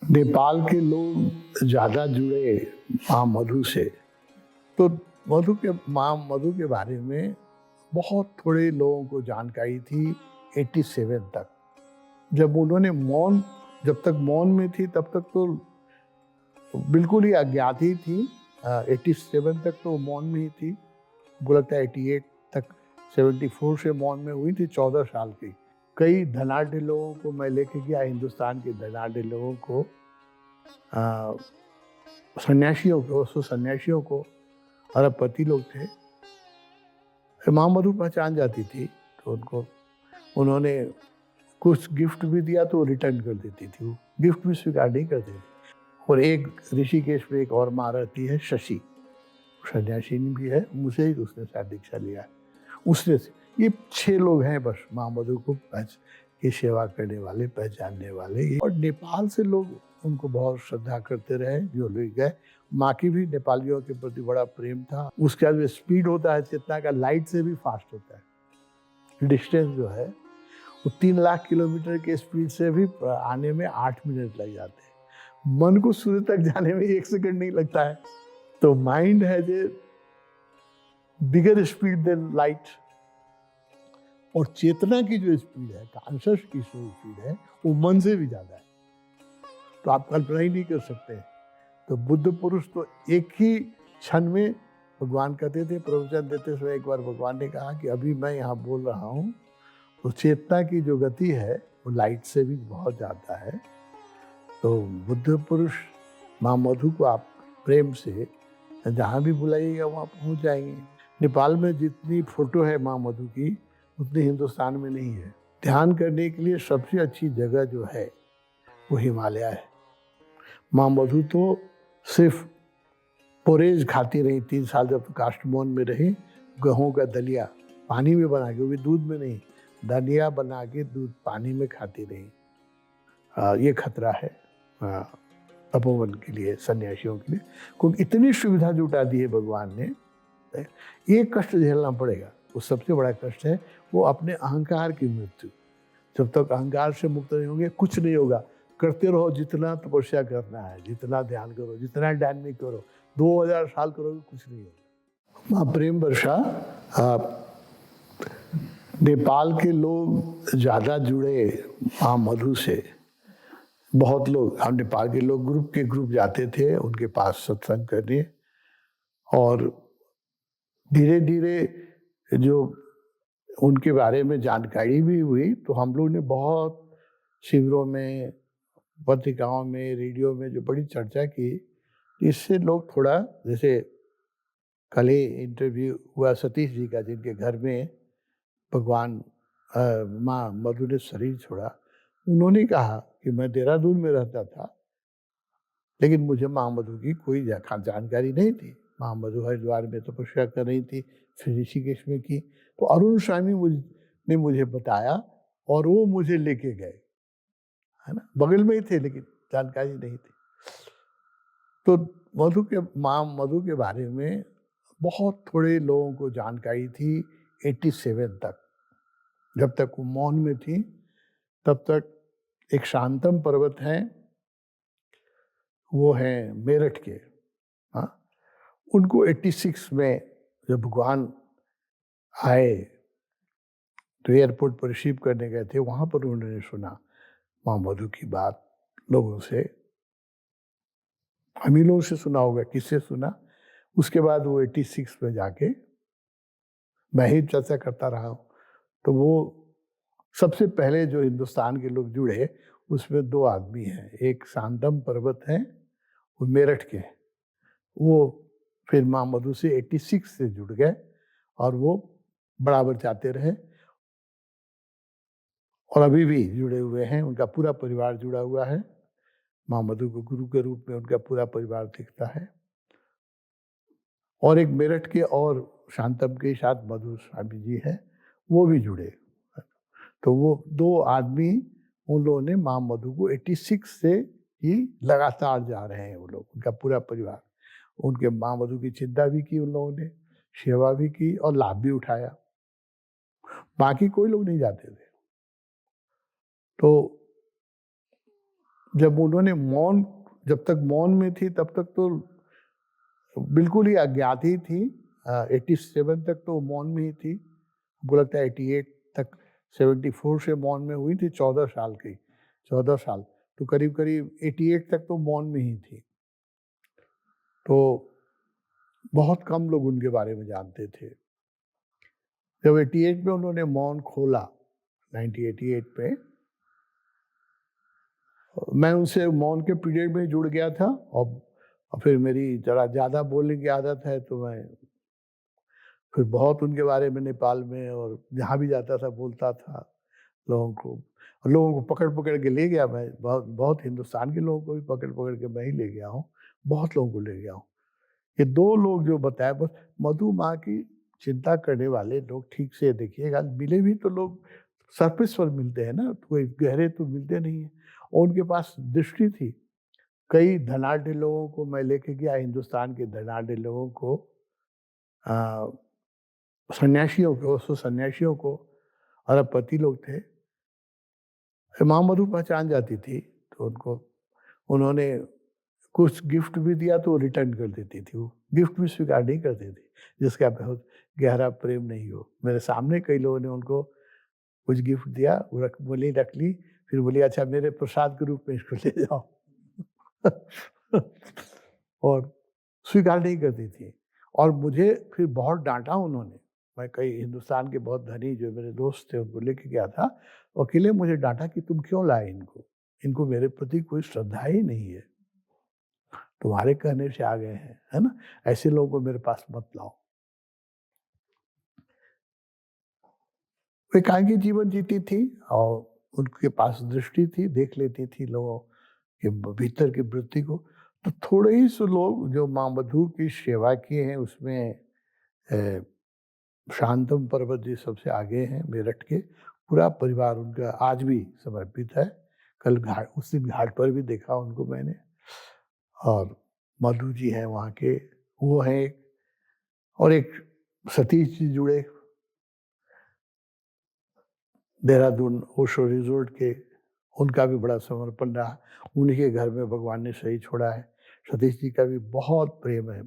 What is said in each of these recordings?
नेपाल के लोग ज़्यादा जुड़े माँ मधु से। तो माँ मधु के बारे में बहुत थोड़े लोगों को जानकारी थी 87 तक। जब उन्होंने जब तक मौन में थी तब तक तो बिल्कुल ही अज्ञात ही थी। 87 तक तो मौन में ही थी। मुझे लगता है 88 तक 74 से मौन में हुई थी, 14 साल की। कई धनाढ़ लोगों को मैं लेके गया, हिंदुस्तान के धनाढ़ लोगों को, सन्यासियों को, अरबपति लोग थे। माँ मधु पहचान जाती थी तो उन्होंने कुछ गिफ्ट भी दिया तो रिटर्न कर देती थी। वो गिफ्ट भी स्वीकार नहीं करती थी। और एक ऋषिकेश में एक और माँ रहती है, शशि, सन्यासिनी भी है, मुझे ही उसने शायद दीक्षा लिया है। उसने ये 6 लोग हैं बस माँ मधु को की सेवा करने वाले, पहचानने वाले। और नेपाल से लोग उनको बहुत श्रद्धा करते रहे जो लोग गए। माँ की भी नेपालियों के प्रति बड़ा प्रेम था। उसके बाद स्पीड होता है चेतना का, लाइट से भी फास्ट होता है। डिस्टेंस जो है वो 3 लाख किलोमीटर के स्पीड से भी आने में 8 मिनट लग जाते हैं। मन को सूर्य तक जाने में 1 सेकंड नहीं लगता है। तो माइंड है जो बिगर स्पीड देन लाइट। और चेतना की जो स्पीड है, कॉन्शियस की जो स्पीड है, वो मन से भी ज्यादा है। तो आप कल्पना ही नहीं कर सकते। तो बुद्ध पुरुष तो एक ही क्षण में, भगवान कहते थे प्रवचन देते समय, एक बार भगवान ने कहा कि अभी मैं यहाँ बोल रहा हूँ तो चेतना की जो गति है वो लाइट से भी बहुत ज्यादा है। तो बुद्ध पुरुष माँ मधु को आप प्रेम से जहाँ भी बुलाइएगा वहाँ पहुँच जाएंगे। नेपाल में जितनी फोटो है माँ मधु की उतनी हिंदुस्तान में नहीं है। ध्यान करने के लिए सबसे अच्छी जगह जो है वो हिमालय है। माँ मधु तो सिर्फ पोरेज खाती रही 3 साल जब काष्ठमौन में रही। गेहूं का दलिया पानी में बना के, वो भी दूध में नहीं, दलिया बना के दूध पानी में खाती रही। ये खतरा है तपोवन के लिए, सन्यासियों के लिए, क्योंकि इतनी सुविधा जुटा दी है भगवान ने। एक कष्ट झेलना पड़ेगा, वो सबसे बड़ा कष्ट है, वो अपने अहंकार की मृत्यु। जब तक अहंकार से मुक्त नहीं होंगे कुछ नहीं होगा। करते रहो जितना तपस्या करना है, जितना ध्यान करो, जितना डायनामिक करो, 2000 साल करोगे कुछ नहीं होगा। माँ प्रेम वर्षा, नेपाल के लोग ज़्यादा जुड़े माँ मधु से। बहुत लोग, हम नेपाल के लोग ग्रुप जाते थे उनके पास सत्संग करने। और धीरे धीरे जो उनके बारे में जानकारी भी हुई तो हम लोग ने बहुत शिविरों में, पत्रिकाओं में, रेडियो में जो बड़ी चर्चा की, इससे लोग थोड़ा, जैसे कल ही इंटरव्यू हुआ सतीश जी का, जिनके घर में भगवान माँ मधु ने शरीर छोड़ा। उन्होंने कहा कि मैं देहरादून में रहता था लेकिन मुझे माँ मधु की कोई जानकारी नहीं थी। माँ मधु हरिद्वार में तपस्या कर रही थी, फिर ऋषिकेश में की। तो अरुण स्वामी ने मुझे बताया और वो मुझे लेके गए, है ना, बगल में ही थे लेकिन जानकारी नहीं थी। तो माँ मधु के बारे में बहुत थोड़े लोगों को जानकारी थी 87 तक। जब तक वो मौन में थी तब तक एक शांतम पर्वत है, वो है मेरठ के। हाँ, उनको 86 में जब भगवान आए तो एयरपोर्ट पर रिसीव करने गए थे, वहाँ पर उन्होंने सुना माँ मधु की बात लोगों से। हम ही लोगों से सुना होगा, किससे सुना? उसके बाद वो 86 में जाके, मैं ही चर्चा करता रहा हूँ, तो वो सबसे पहले जो हिंदुस्तान के लोग जुड़े उसमें 2 आदमी हैं। एक सांदम पर्वत है, वो मेरठ के, वो फिर माँ मधु से 86 से जुड़ गए और वो बराबर जाते रहे और अभी भी जुड़े हुए हैं। उनका पूरा परिवार जुड़ा हुआ है। माँ मधु को गुरु के रूप में उनका पूरा परिवार दिखता है। और एक मेरठ के और शांतम के साथ मधु स्वामी जी हैं, वो भी जुड़े। तो वो 2 आदमी, उन लोगों ने माँ मधु को 86 से ही लगातार जा रहे हैं वो लोग, उनका पूरा परिवार। उनके माँ मधु की चिंता भी की उन लोगों ने, सेवा भी की और लाभ भी उठाया। बाकी कोई लोग नहीं जाते थे। तो जब उन्होंने मौन, जब तक मौन में थी तब तक तो बिल्कुल ही अज्ञात ही थी। 87 तक तो मौन में ही थी। हमको लगता है 88 तक, 74 से मौन में हुई थी, 14 साल की, 14 साल। तो करीब-करीब 88 तक तो मौन में ही थी। तो बहुत कम लोग उनके बारे में जानते थे। जब 88 में उन्होंने मौन खोला, 1988 में, मैं उनसे मौन के पीरियड में जुड़ गया था। और फिर मेरी ज़रा ज़्यादा बोलने की आदत है, तो मैं फिर बहुत उनके बारे में नेपाल में और जहाँ भी जाता था बोलता था लोगों को। और लोगों को पकड़-पकड़ के ले गया मैं, बहुत बहुत हिंदुस्तान के लोगों को भी पकड़-पकड़ के मैं ही ले गया हूँ, बहुत लोगों को ले गया हूँ। ये 2 लोग जो बताए, बस मधु माँ की चिंता करने वाले लोग ठीक से देखिएगा, मिले भी तो लोग सरफेस पर मिलते हैं ना, कोई गहरे तो मिलते नहीं हैं। और उनके पास दृष्टि थी। कई धनाढ्य लोगों को मैं लेके गया, हिंदुस्तान के धनाढ्य लोगों को, अ, सन्यासियों को, सो सन्यासियों को, अरबपति लोग थे। माँ मधु पहचान जाती थी, तो उनको उन्होंने कुछ गिफ्ट भी दिया तो वो रिटर्न कर देती थी। वो गिफ्ट भी स्वीकार नहीं करती थी, जिसका बहुत गहरा प्रेम नहीं हो। मेरे सामने कई लोगों ने उनको कुछ गिफ्ट दिया, वो बोली रख ली, फिर बोली अच्छा मेरे प्रसाद के रूप में इसको ले जाओ। और स्वीकार नहीं करती थी। और मुझे फिर बहुत डाँटा उन्होंने। मैं कई हिंदुस्तान के बहुत धनी जो मेरे दोस्त थे उनको लेके गया था। अकेले मुझे डाँटा कि तुम क्यों लाए इनको? इनको मेरे प्रति कोई श्रद्धा ही नहीं है। तुम्हारे कहने से आ गए हैं, है ना? ऐसे लोगों को मेरे पास मत लाओ। वो एकांगी जीवन जीती थी और उनके पास दृष्टि थी, देख लेती थी लोगों के भीतर की वृत्ति को। तो थोड़े ही से लोग जो माँ मधु की सेवा किए हैं उसमें अ, शांतम पर्वत जी सबसे आगे हैं मेरठ के। पूरा परिवार उनका आज भी समर्पित है। कल उस दिन घाट पर भी देखा उनको मैंने। और मधु जी हैं वहाँ के, वो हैं एक। और एक सतीश जी जुड़े, देहरादून ओशो रिज़ॉर्ट के, उनका भी बड़ा समर्पण रहा। उन्हीं के घर में भगवान ने शरीर छोड़ा है। सतीश जी का भी बहुत प्रेम है,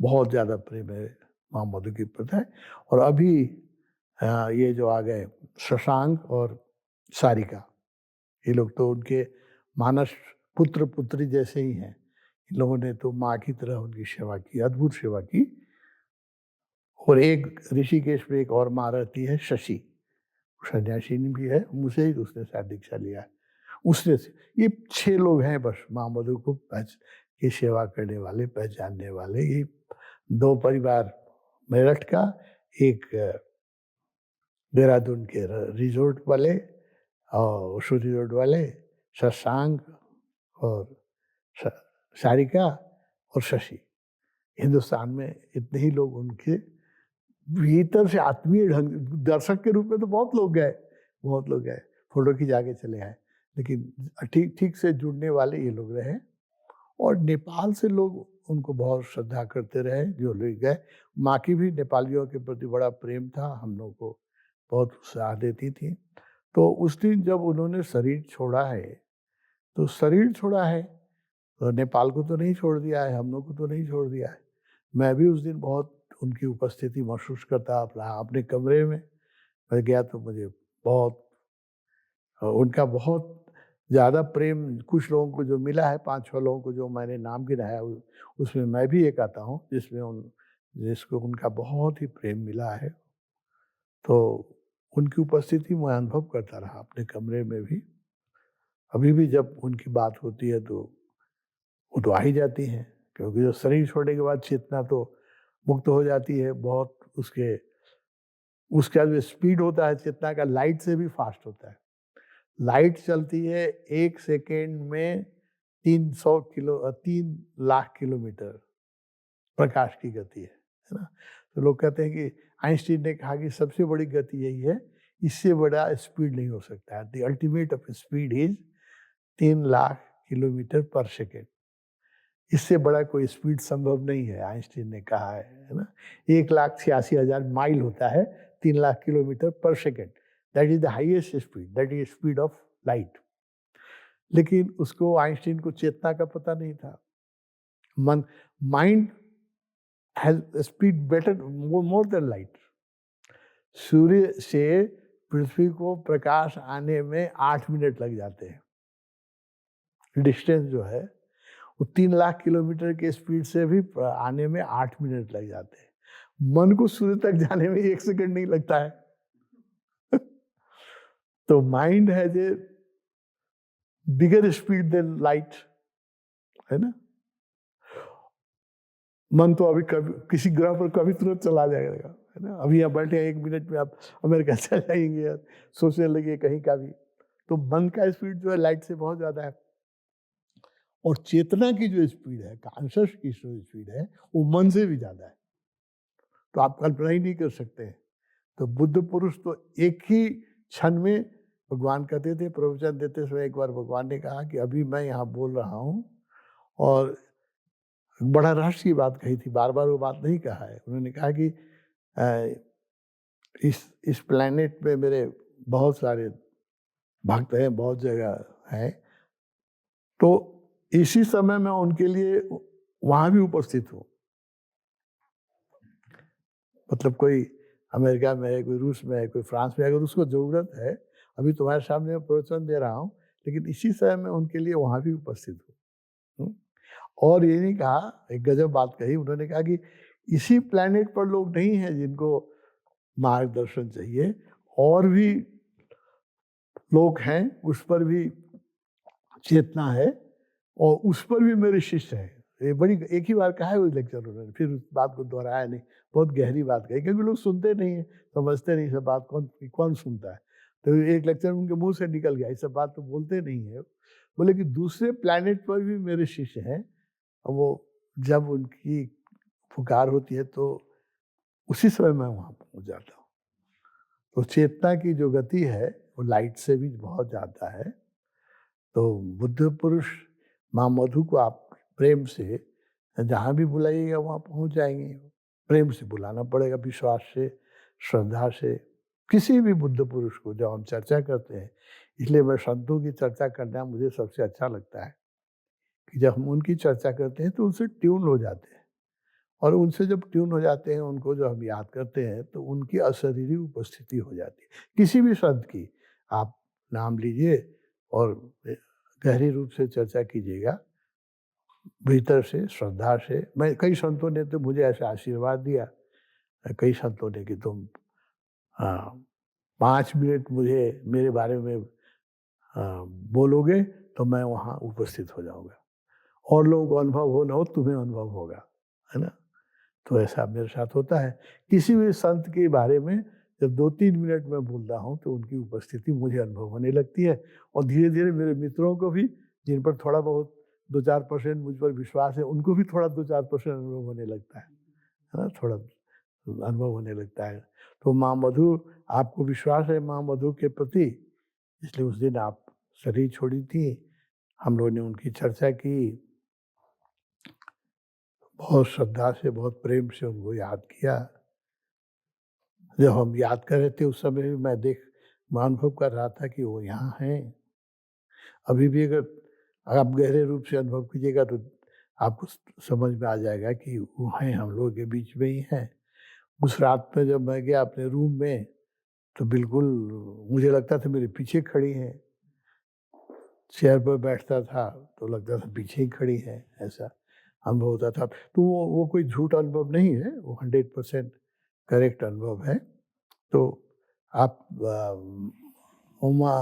बहुत ज़्यादा प्रेम है माँ मधु के प्रति। और अभी ये जो आ गए शशांक और सारिका, ये लोग तो उनके मानस पुत्र-पुत्री जैसे ही हैं। इन लोगों ने तो माँ की तरह उनकी सेवा की, अद्भुत सेवा की। और एक ऋषिकेश में एक और माँ रहती है शशि, सन्यासिनी भी है, मुझसे ही उसने शायद दीक्षा लिया है। उसने से ये 6 लोग हैं बस माँ मधु को की सेवा करने वाले, पहचानने वाले। ये 2 परिवार मेरठ का, एक देहरादून के रिज़ॉर्ट वाले और ओशो रिज़ॉर्ट वाले, शशांक और स सारिका और शशि। हिंदुस्तान में इतने ही लोग उनके भीतर से आत्मीय ढंग, दर्शक के रूप में तो बहुत लोग गए, बहुत लोग गए, फ़ोटो खिंचा के चले आए। लेकिन ठीक ठीक से जुड़ने वाले ये लोग रहे। और नेपाल से लोग उनको बहुत श्रद्धा करते रहे, जो लोग गए। माँ की भी नेपालियों के प्रति बड़ा प्रेम था, हम लोग को बहुत उत्साह देती थी। तो उस दिन जब उन्होंने शरीर छोड़ा है, तो शरीर छोड़ा है, तो नेपाल को तो नहीं छोड़ दिया है, हम लोग को तो नहीं छोड़ दिया है। मैं भी उस दिन बहुत उनकी उपस्थिति महसूस करता रहा अपने कमरे में। मैं गया तो मुझे बहुत उनका बहुत ज़्यादा प्रेम कुछ लोगों को जो मिला है, 5-6 लोगों को जो मैंने नाम गिनाया उसमें मैं भी एक आता हूँ, जिसको उनका बहुत ही प्रेम मिला है। तो उनकी उपस्थिति मैं अनुभव करता रहा अपने कमरे में भी। अभी भी जब उनकी बात होती है तो वो तो आ ही जाती हैं, क्योंकि जो शरीर छोड़ने के बाद चेतना तो मुक्त हो जाती है। बहुत उसका जो स्पीड होता है चेतना का, लाइट से भी फास्ट होता है। लाइट चलती है 1 सेकंड में 3 लाख किलोमीटर प्रकाश की गति है ना? तो लोग कहते हैं कि आइंस्टीन ने कहा कि सबसे बड़ी गति यही है, इससे बड़ा स्पीड नहीं हो सकता है। The ultimate of speed is 3 lakh kilometre पर सेकंड। इससे बड़ा कोई स्पीड संभव नहीं है, आइंस्टीन ने कहा है ना? 1,86,000 माइल होता है 3 लाख किलोमीटर पर second. That is the highest speed, that is speed of light. लेकिन उसको, आइंस्टीन को चेतना का पता नहीं था। मन mind has speed better more than light. सूर्य से पृथ्वी को प्रकाश आने में 8 मिनट लग जाते हैं। डिस्टेंस जो है वो 3 लाख किलोमीटर के स्पीड से भी आने में 8 मिनट लग जाते हैं। मन को सूर्य तक जाने में 1 सेकंड नहीं लगता है। तो mind has a bigger speed than light, है ना। मन तो अभी कभी किसी ग्रह पर कभी तुरंत चला जाएगा, है ना। अभी यहाँ बैठे 1 मिनट में आप अमेरिका चले जाएंगे यार, सोचने लगे कहीं का भी। तो मन का स्पीड जो है लाइट से बहुत ज्यादा है। और चेतना की जो स्पीड है, कॉन्शियस की जो स्पीड है, वो मन से भी ज्यादा है। तो आप कल्पना ही नहीं कर सकते हैं। तो बुद्ध पुरुष तो एक ही क्षण में, भगवान कहते थे प्रवचन देते समय, एक बार भगवान ने कहा कि अभी मैं यहाँ बोल रहा हूँ, और बड़ा रहस्य की बात कही थी, बार बार वो बात नहीं कहा है। उन्होंने कहा कि इस प्लेनेट पे मेरे बहुत सारे भक्त हैं, बहुत जगह हैं, तो इसी समय मैं उनके लिए वहां भी उपस्थित हूँ। मतलब कोई अमेरिका में है, कोई रूस में है, कोई फ्रांस में है, अगर उसको जरूरत है, अभी तुम्हारे सामने मैं प्रवचन दे रहा हूँ, लेकिन इसी समय मैं उनके लिए वहां भी उपस्थित हूँ। और ये नहीं कहा, एक गजब बात कही उन्होंने, कहा कि इसी प्लेनेट पर लोग नहीं हैं जिनको मार्गदर्शन चाहिए, और भी लोग हैं, उस पर भी चेतना है, और उस पर भी मेरे शिष्य हैं। ये बड़ी एक ही बार कहा है वो लेक्चर उन्होंने, फिर उस बात को दोहराया नहीं। बहुत गहरी बात कही, क्योंकि लोग सुनते नहीं है, समझते नहीं सब बात, कौन सुनता है। तो एक लेक्चर उनके मुंह से निकल गया, ये सब बात तो बोलते नहीं है। बोले कि दूसरे प्लेनेट पर भी मेरे शिष्य हैं, और वो जब उनकी पुकार होती है तो उसी समय मैं वहाँ पहुँच जाता हूँ। तो चेतना की जो गति है वो लाइट से भी बहुत ज़्यादा है। तो बुद्ध पुरुष माँ मधु को आप प्रेम से जहाँ भी बुलाइएगा वहाँ पहुँच जाएंगे। प्रेम से बुलाना पड़ेगा, विश्वास से, श्रद्धा से। किसी भी बुद्ध पुरुष को जब हम चर्चा करते हैं, इसलिए मैं संतों की चर्चा करना मुझे सबसे अच्छा लगता है कि जब हम उनकी चर्चा करते हैं तो उनसे ट्यून हो जाते हैं, और उनसे जब ट्यून हो जाते हैं, उनको जब हम याद करते हैं, तो उनकी अशरीरी उपस्थिति हो जाती है। किसी भी संत की आप नाम लीजिए और गहरी रूप से चर्चा कीजिएगा, भीतर से, श्रद्धा से। मैं कई संतों ने तो मुझे ऐसा आशीर्वाद दिया, कई संतों ने कि तुम 5 मिनट मुझे मेरे बारे में बोलोगे तो मैं वहाँ उपस्थित हो जाऊँगा, और लोगों को अनुभव हो ना हो, तुम्हें अनुभव होगा, है ना। तो ऐसा मेरे साथ होता है। किसी भी संत के बारे में जब 2-3 मिनट में बोल रहा हूँ, तो उनकी उपस्थिति मुझे अनुभव होने लगती है, और धीरे-धीरे मेरे मित्रों को भी, जिन पर थोड़ा बहुत 2-4% मुझ पर विश्वास है, उनको भी थोड़ा 2-4% अनुभव होने लगता है ना, थोड़ा अनुभव होने लगता है। तो माँ मधु, आपको विश्वास है माँ मधु के प्रति, इसलिए उस दिन आप शरीर छोड़ी थी, हम लोगों ने उनकी चर्चा की, बहुत श्रद्धा से, बहुत प्रेम से उनको याद किया। जब हम याद कर रहे थे उस समय भी मैं अनुभव कर रहा था कि वो यहाँ हैं। अभी भी अगर आप गहरे रूप से अनुभव कीजिएगा तो आपको समझ में आ जाएगा कि वो हैं, हम लोगों के बीच में ही हैं। उस रात में जब मैं गया अपने रूम में, तो बिल्कुल मुझे लगता था मेरे पीछे खड़ी हैं। चेयर पर बैठता था तो लगता था पीछे ही खड़ी हैं, ऐसा अनुभव होता था। तो वो कोई झूठ अनुभव नहीं है, वो 100% करेक्ट अनुभव है। तो आप उमा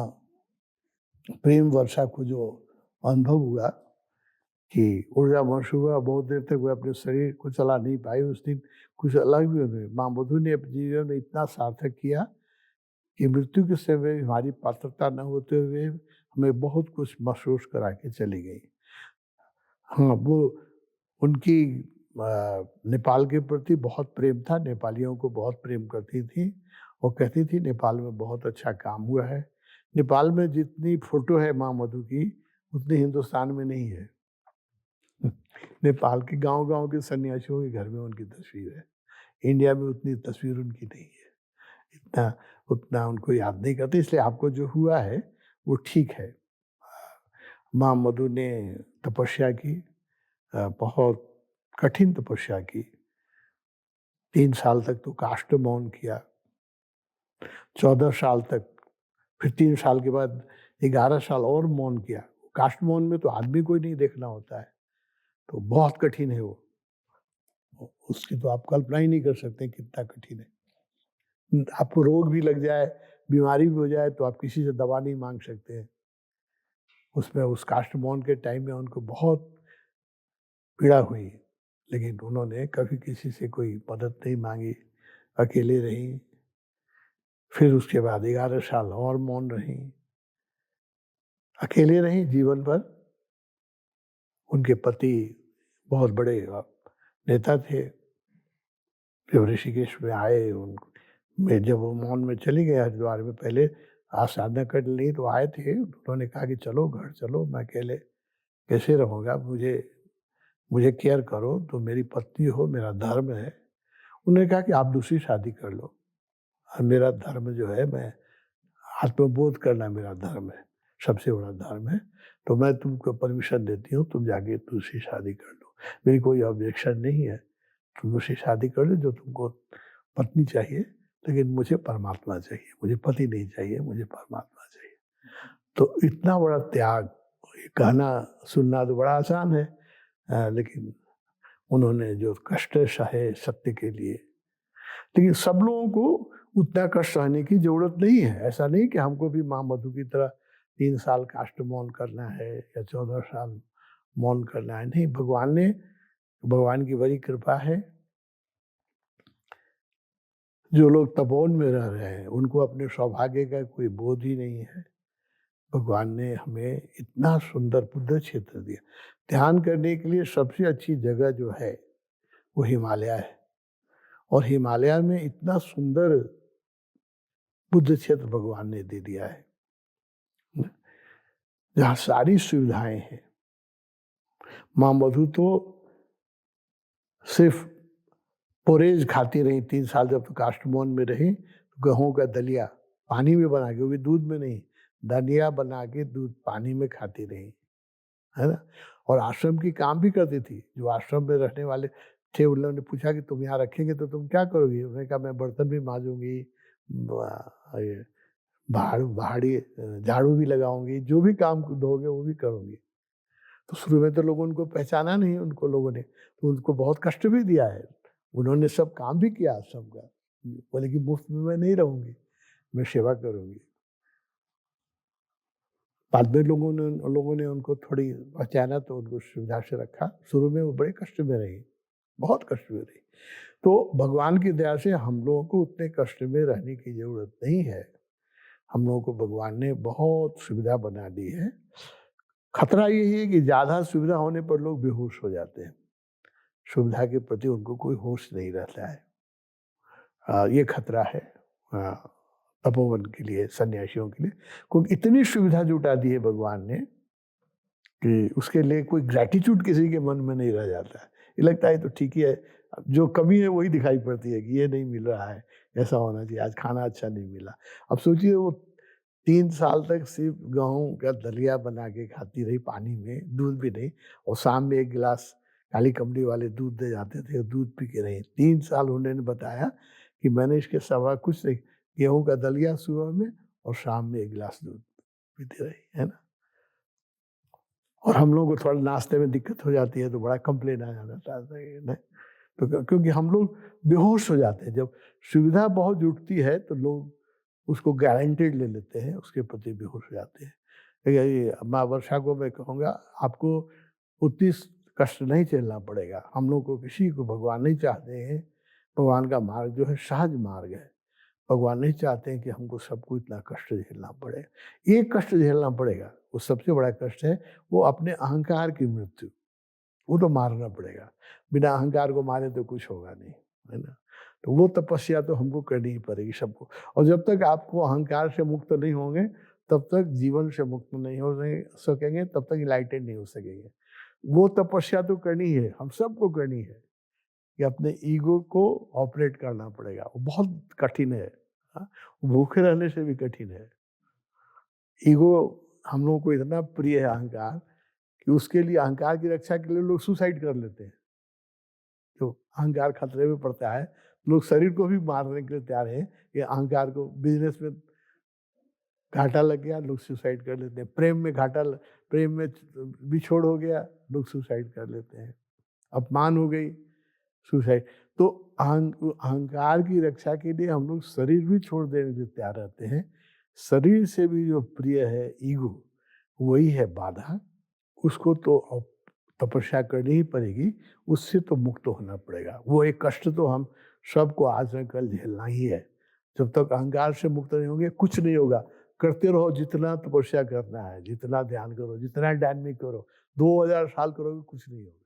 प्रेम वर्षा को जो अनुभव हुआ कि ऊर्जा महसूस हुआ, बहुत देर तक वो अपने शरीर को चला नहीं पाई उस दिन। कुछ अलग भी हुए, माँ मधु ने अपने जीवन में इतना सार्थक किया कि मृत्यु के समय हमारी पात्रता न होते हुए हमें बहुत कुछ महसूस करा के चली गई। हाँ, वो उनकी नेपाल के प्रति बहुत प्रेम था, नेपालियों को बहुत प्रेम करती थी। वो कहती थी नेपाल में बहुत अच्छा काम हुआ है। नेपाल में जितनी फोटो है माँ मधु की, उतनी हिंदुस्तान में नहीं है। नेपाल के गांव-गांव के सन्यासियों के घर में उनकी तस्वीर है। इंडिया में उतनी तस्वीर उनकी नहीं है। इतना उतना उनको याद नहीं करते, इसलिए आपको जो हुआ है वो ठीक है। माँ मधु ने तपस्या की, बहुत कठिन तपस्या की। 3 साल तक तो काष्ठ मौन किया, 14 साल तक, फिर 3 साल के बाद 11 साल और मौन किया। काष्ठ मौन में तो आदमी को ही नहीं देखना होता है, तो बहुत कठिन है वो। उसकी तो आप कल्पना ही नहीं कर सकते कितना कठिन है। आपको रोग भी लग जाए, बीमारी भी हो जाए तो आप किसी से दवा नहीं माँग सकते हैं। उसमें उस काष्ठ मौन के टाइम में उनको बहुत पीड़ा हुई, लेकिन उन्होंने कभी किसी से कोई मदद नहीं माँगी, अकेले रहीं। फिर उसके बाद 11 साल और मौन रहीं, अकेले रहीं जीवन भर। उनके पति बहुत बड़े नेता थे। जब ऋषिकेश में आए मैं जब वो मौन में चली गई हरिद्वार में, पहले साधना कर ली तो आए थे। उन्होंने कहा कि चलो घर चलो, मैं अकेले कैसे रहूँगा, मुझे मुझे केयर करो, तो मेरी पत्नी हो, मेरा धर्म है। उन्होंने कहा कि आप दूसरी शादी कर लो, और मेरा धर्म जो है, मैं आत्मबोध करना मेरा धर्म है, सबसे बड़ा धर्म है। तो मैं तुमको परमिशन देती हूँ, तुम जाके दूसरी शादी कर लो। मेरी कोई ऑब्जेक्शन नहीं है, तुम दूसरी शादी कर लो, जो तुमको पत्नी चाहिए, लेकिन मुझे परमात्मा चाहिए, मुझे पति नहीं चाहिए, मुझे परमात्मा चाहिए। तो इतना बड़ा त्याग, ये कहना सुनना तो बड़ा आसान है, लेकिन उन्होंने जो कष्ट सहे सत्य के लिए, लेकिन सब लोगों को उतना कष्ट सहने की जरूरत नहीं है। ऐसा नहीं कि हमको भी माँ मधु की तरह 3 साल काष्ठ मौन करना है या 14 साल मौन करना है। नहीं, भगवान की बड़ी कृपा है। जो लोग तपोवन में रह रहे हैं, उनको अपने सौभाग्य का कोई बोध ही नहीं है। भगवान ने हमें इतना सुंदर बुद्ध क्षेत्र दिया। ध्यान करने के लिए सबसे अच्छी जगह जो है, वो हिमालय है। और हिमालय में इतना सुंदर बुद्ध क्षेत्र भगवान ने दे दिया है, जहाँ सारी सुविधाएं हैं। माँ मधु तो सिर्फ पोरेज खाती रही 3 साल, जब तो काष्ठमोन में रही। गेहूं का दलिया पानी में बना के, वो भी दूध में नहीं, दलिया बना के दूध पानी में खाती रही, है ना। और आश्रम की काम भी करती थी। जो आश्रम में रहने वाले थे, उन लोगों ने पूछा कि तुम यहाँ रखेंगे तो तुम क्या करोगी। उन्होंने कहा मैं बर्तन भी मांजूंगी, ये झाड़ू भी लगाऊंगी, जो भी काम दोगे वो भी करूंगी। तो शुरू में तो लोगों उनको पहचाना नहीं, उनको लोगों ने तो उनको बहुत कष्ट भी दिया है। उन्होंने सब काम भी किया आश्रम का। बोले कि मुफ्त में मैं नहीं रहूंगी, मैं सेवा करूंगी। बाद में लोगों ने उनको थोड़ी पहचाना, तो उनको सुविधा से रखा। शुरू में वो बड़े कष्ट में रही, बहुत कष्ट में रही। तो भगवान की दया से हम लोगों को उतने कष्ट में रहने की जरूरत नहीं है। हम लोगों को भगवान ने बहुत सुविधा बना दी है। खतरा यही है कि ज़्यादा सुविधा होने पर लोग बेहोश हो जाते हैं। सुविधा के प्रति उनको कोई होश नहीं रहता है। ये खतरा है तपोवन के लिए, सन्यासियों के लिए। क्योंकि इतनी सुविधा जुटा दी है भगवान ने कि उसके लिए कोई ग्रैटिट्यूड किसी के मन में नहीं रह जाता है। ये लगता है तो ठीक ही है, जो कमी है वही दिखाई पड़ती है कि ये नहीं मिल रहा है, ऐसा होना चाहिए, आज खाना अच्छा नहीं मिला। अब सोचिए वो 3 साल तक सिर्फ गेहूँ का दलिया बना के खाती रही पानी में, दूध भी नहीं, और शाम में 1 गिलास काली कमली वाले दूध दे जाते थे, दूध पी के रही। 3 साल उन्होंने बताया कि मैंने इसके सिवा कुछ नहीं, गेहूँ का दलिया सुबह में और शाम में 1 गिलास दूध पीती रही, है ना। और हम लोगों को थोड़ा नाश्ते में दिक्कत हो जाती है तो बड़ा कंप्लेन आ जाता है। तो क्योंकि हम लोग बेहोश हो जाते हैं। जब सुविधा बहुत जुटती है तो लोग उसको गारंटेड ले लेते हैं, उसके प्रति बेहोश हो जाते हैं। ये माँ वर्षा को मैं कहूँगा, आपको उतनी कष्ट नहीं झेलना पड़ेगा। हम लोग को किसी को भगवान नहीं चाहते हैं। भगवान का मार्ग जो है सहज मार्ग है। भगवान नहीं चाहते हैं कि हमको सबको इतना कष्ट झेलना पड़े। एक कष्ट झेलना पड़ेगा, वो सबसे बड़ा कष्ट है, वो अपने अहंकार की मृत्यु। वो तो मारना पड़ेगा। बिना अहंकार को मारे तो कुछ होगा नहीं, है ना? तो वो तपस्या तो हमको करनी ही पड़ेगी सबको। और जब तक आपको अहंकार से मुक्त नहीं होंगे, तब तक जीवन से मुक्त नहीं हो सकेंगे, तब तक इनलाइटेड नहीं हो सकेंगे। वो तपस्या तो करनी है, हम सबको करनी है, कि अपने ईगो को ऑपरेट करना पड़ेगा। वो बहुत कठिन है। हाँ, भूखे रहने से भी कठिन है। ईगो हम लोगों को इतना प्रिय है अहंकार कि उसके लिए, अहंकार की रक्षा के लिए लोग सुसाइड कर लेते हैं। जो अहंकार खतरे में पड़ता है, लोग शरीर को भी मारने के लिए तैयार हैं कि अहंकार को, बिजनेस में घाटा लग गया, लोग सुसाइड कर लेते हैं। प्रेम में घाटा प्रेम में बिछोड़ हो गया, लोग सुसाइड कर लेते हैं। अपमान हो गई, सुसाइड। तो अहंकार की रक्षा के लिए हम लोग शरीर भी छोड़ देने के लिए तैयार रहते हैं। शरीर से भी जो प्रिय है ईगो, वही है बाधा। उसको तो अब तपस्या करनी ही पड़ेगी, उससे तो मुक्त होना पड़ेगा। वो एक कष्ट तो हम सबको आज न कल झेलना ही है। जब तक अहंकार से मुक्त नहीं होंगे, कुछ नहीं होगा। करते रहो जितना तपस्या करना है, जितना ध्यान करो, जितना डायनामिक करो, 2000 साल करोगे कुछ नहीं होगा।